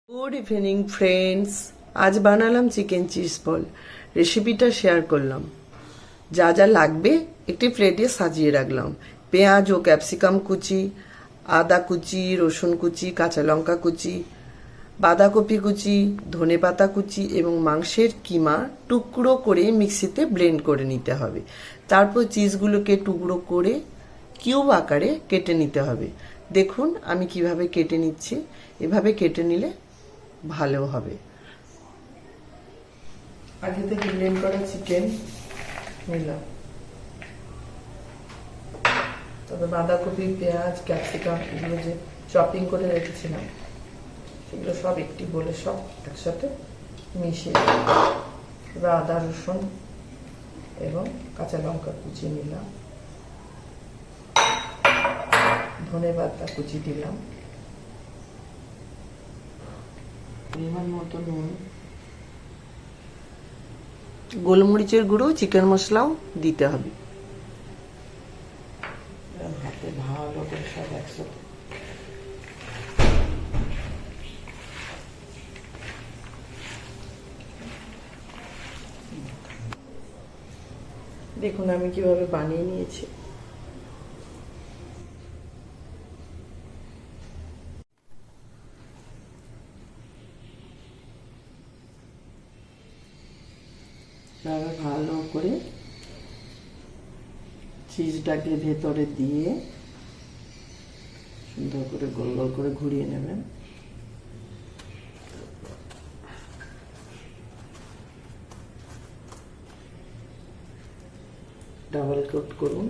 Good evening friends, আজ বানালাম chicken cheese ball. রেসিপিটা শেয়ার করলাম। যা যা লাগবে একটি প্লেটে সাজিয়ে রাখলাম। পেঁয়াজ ও ক্যাপসিকাম কুচি, আদা কুচি, রসুন কুচি, কাঁচা লঙ্কা কুচি, বাঁধাকপি কুচি, ধনেপাতা কুচি এবং মাংসের কিমা টুকরো করে মিক্সিতে ব্লেন্ড করে নিতে হবে। তারপর চিজগুলোকে টুকরো করে কিউব আকারে কেটে নিতে হবে। দেখুন আমি কিভাবে কেটে নিচ্ছি। এভাবে কেটে নিলে ভালো হবে। আগে থেকে ব্লেন্ড করা চিকেন নিলাম, তবে বাঁধাকপি, পেঁয়াজ, ক্যাপসিকাম এগুলো যে চপিং করে রেখেছিলাম সেগুলো সব একটি বলে সব একসাথে মিশিয়ে এবার আদা, রসুন এবং কাঁচা লঙ্কা কুচি নিলাম, ধনেপাতা কুচি দিলাম, পরিমাণ মতো নুন, গোলমরিচের গুঁড়ো, চিকেন মশলাও দিতে হবে। হাতে ভালো করে সব একসাথে দেখুন আমি কিভাবে বানিয়ে নিয়েছি। ভালো করে চিজটাকে ভেতরে দিয়ে সুন্দর করে গোল গোল করে ঘুরিয়ে নেবেন। ডাবল কোট করুন।